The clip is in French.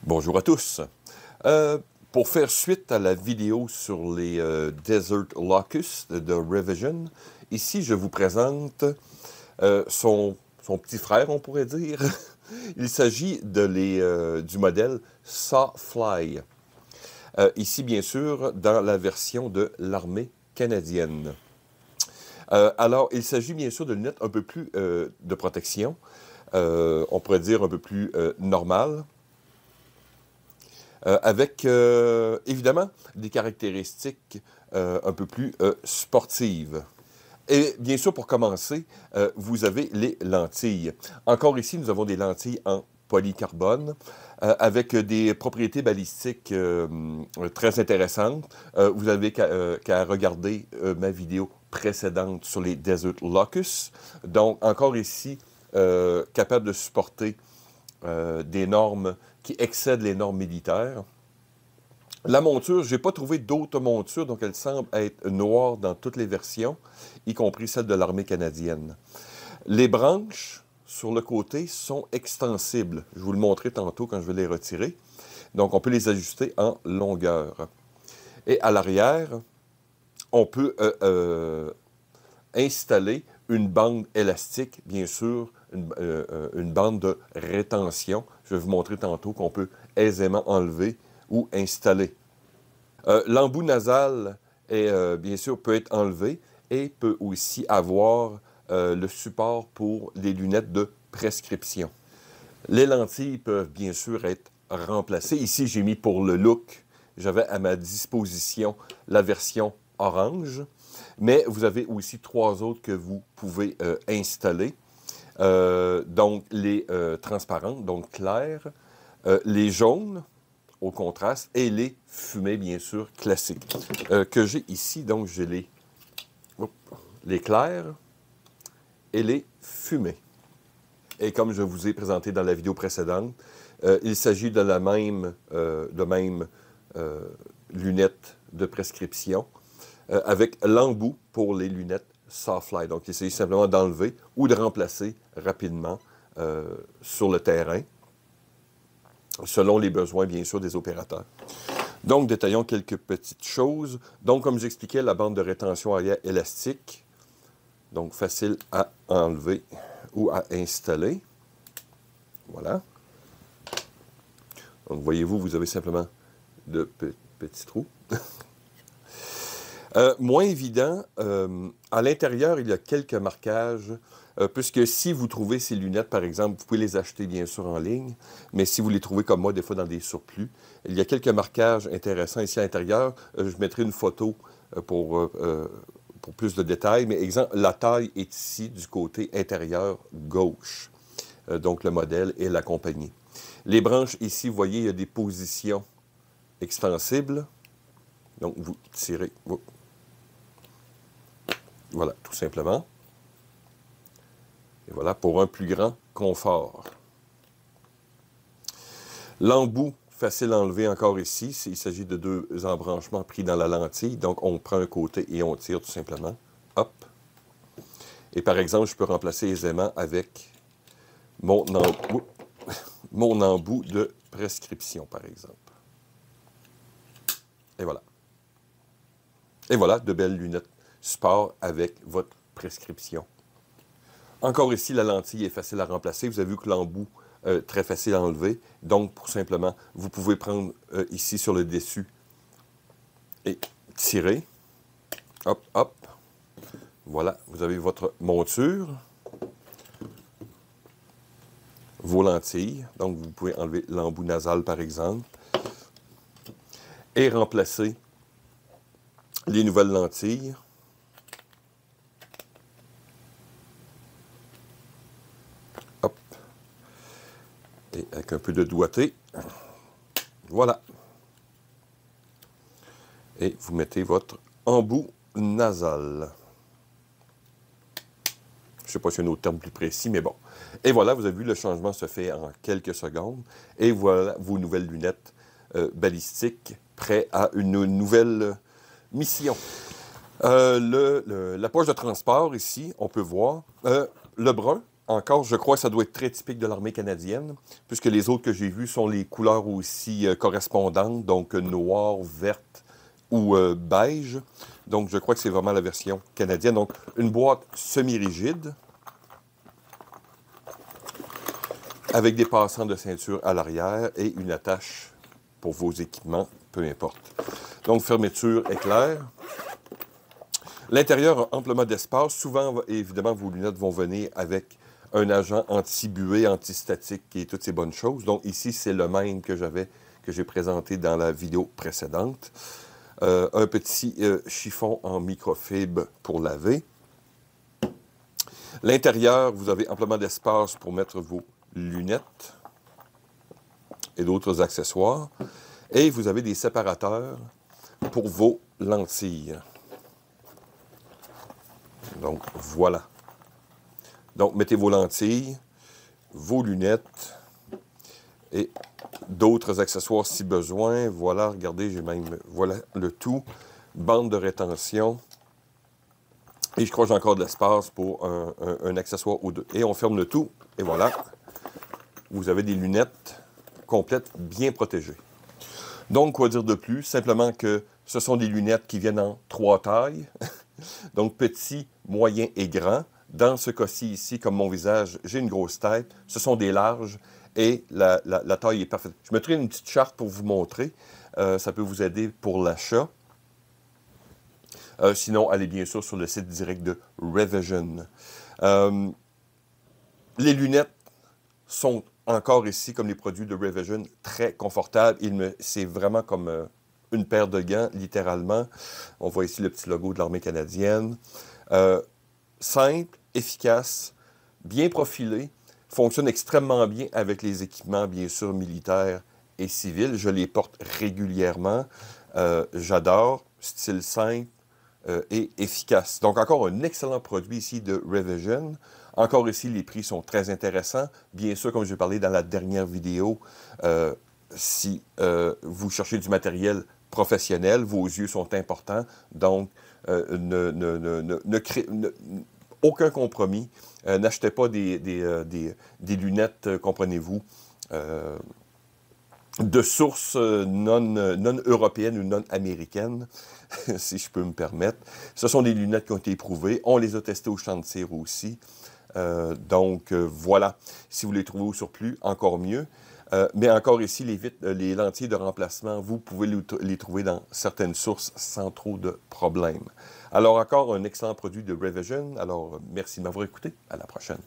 Bonjour à tous. Pour faire suite à la vidéo sur les Desert Locust de Revision, ici je vous présente son petit frère, on pourrait dire. Il s'agit du modèle Sawfly. Ici, bien sûr, dans la version de l'armée canadienne. Alors, il s'agit bien sûr de lunettes un peu plus de protection, on pourrait dire un peu plus normales. Avec évidemment des caractéristiques un peu plus sportives. Et bien sûr, pour commencer, vous avez les lentilles. Encore ici, nous avons des lentilles en polycarbone avec des propriétés balistiques très intéressantes. Vous n'avez qu'à regarder ma vidéo précédente sur les Desert Locust. Donc, encore ici, capable de supporter des normes qui excèdent les normes militaires. La monture, je n'ai pas trouvé d'autres montures, donc elle semble être noire dans toutes les versions, y compris celle de l'armée canadienne. Les branches sur le côté sont extensibles. Je vous le montrerai tantôt quand je vais les retirer. Donc, on peut les ajuster en longueur. Et à l'arrière, on peut installer une bande élastique, bien sûr, une bande de rétention. Je vais vous montrer tantôt qu'on peut aisément enlever ou installer. L'embout nasal, bien sûr, peut être enlevé et peut aussi avoir le support pour les lunettes de prescription. Les lentilles peuvent bien sûr être remplacées. Ici, j'ai mis pour le look, j'avais à ma disposition la version orange, mais vous avez aussi 3 autres que vous pouvez installer. Donc, les transparentes, donc claires, les jaunes, au contraste, et les fumées, bien sûr, classiques. Que j'ai ici, donc j'ai les clairs et les fumées. Et comme je vous ai présenté dans la vidéo précédente, il s'agit de la même lunette de prescription avec l'embout pour les lunettes Sawfly. Donc, il s'agit simplement d'enlever ou de remplacer rapidement sur le terrain, selon les besoins, bien sûr, des opérateurs. Donc, détaillons quelques petites choses. Donc, comme j'expliquais, la bande de rétention arrière élastique, donc facile à enlever ou à installer. Voilà. Donc, voyez-vous, vous avez simplement de petits trous. Moins évident, à l'intérieur, il y a quelques marquages, puisque si vous trouvez ces lunettes, par exemple, vous pouvez les acheter bien sûr en ligne, mais si vous les trouvez comme moi, des fois dans des surplus, il y a quelques marquages intéressants ici à l'intérieur. Je mettrai une photo pour plus de détails, mais exemple, la taille est ici du côté intérieur gauche, donc le modèle et la compagnie. Les branches ici, vous voyez, il y a des positions extensibles, donc vous tirez... Voilà, tout simplement. Et voilà, pour un plus grand confort. L'embout, facile à enlever encore ici. Il s'agit de 2 embranchements pris dans la lentille. Donc, on prend un côté et on tire tout simplement. Hop. Et par exemple, je peux remplacer aisément avec mon embout de prescription, par exemple. Et voilà. Et voilà, de belles lunettes sport avec votre prescription. Encore ici, la lentille est facile à remplacer. Vous avez vu que l'embout, très facile à enlever. Donc, pour simplement, vous pouvez prendre ici sur le dessus et tirer. Hop, hop. Voilà, vous avez votre monture. Vos lentilles. Donc, vous pouvez enlever l'embout nasal, par exemple. Et remplacer les nouvelles lentilles. Et avec un peu de doigté. Voilà. Et vous mettez votre embout nasal. Je ne sais pas si y a un autre terme plus précis, mais bon. Et voilà, vous avez vu, le changement se fait en quelques secondes. Et voilà vos nouvelles lunettes balistiques, prêtes à une nouvelle mission. La poche de transport, ici, on peut voir le brun encore, je crois que ça doit être très typique de l'armée canadienne, puisque les autres que j'ai vus sont les couleurs aussi correspondantes, donc noir, verte ou beige. Donc, je crois que c'est vraiment la version canadienne. Donc, une boîte semi-rigide, avec des passants de ceinture à l'arrière et une attache pour vos équipements, peu importe. Donc, fermeture éclair. L'intérieur a amplement d'espace. Souvent, évidemment, vos lunettes vont venir avec un agent anti-buée, anti-statique et toutes ces bonnes choses. Donc, ici, c'est le même que j'ai présenté dans la vidéo précédente. Un petit chiffon en microfibre pour laver. L'intérieur, vous avez amplement d'espace pour mettre vos lunettes et d'autres accessoires. Et vous avez des séparateurs pour vos lentilles. Donc, voilà. Donc, mettez vos lentilles, vos lunettes et d'autres accessoires si besoin. Voilà, regardez, j'ai même, voilà le tout. Bande de rétention. Et je crois que j'ai encore de l'espace pour un accessoire ou deux. Et on ferme le tout. Et voilà, vous avez des lunettes complètes, bien protégées. Donc, quoi dire de plus? Simplement que ce sont des lunettes qui viennent en 3 tailles. Donc, petit, moyen et grand. Dans ce cas-ci ici, comme mon visage, j'ai une grosse tête. Ce sont des larges et la taille est parfaite. Je mettrai une petite charte pour vous montrer. Ça peut vous aider pour l'achat. Sinon, allez bien sûr sur le site direct de Revision. Les lunettes sont encore ici, comme les produits de Revision, très confortables. C'est vraiment comme une paire de gants, littéralement. On voit ici le petit logo de l'armée canadienne. Simple, efficace, bien profilé, fonctionne extrêmement bien avec les équipements, bien sûr, militaires et civils. Je les porte régulièrement. J'adore. Style simple et efficace. Donc, encore un excellent produit ici de Revision. Encore ici, les prix sont très intéressants. Bien sûr, comme j'ai parlé dans la dernière vidéo, si vous cherchez du matériel professionnel, vos yeux sont importants. Donc, aucun compromis. N'achetez pas des lunettes, comprenez-vous, de sources non européennes ou non américaines, si je peux me permettre. Ce sont des lunettes qui ont été éprouvées. On les a testées au champ de tir aussi. Voilà. Si vous les trouvez au surplus, encore mieux. Mais encore ici, les lentilles de remplacement, vous pouvez les trouver dans certaines sources sans trop de problèmes. Alors, encore un excellent produit de Revision. Alors, merci de m'avoir écouté. À la prochaine.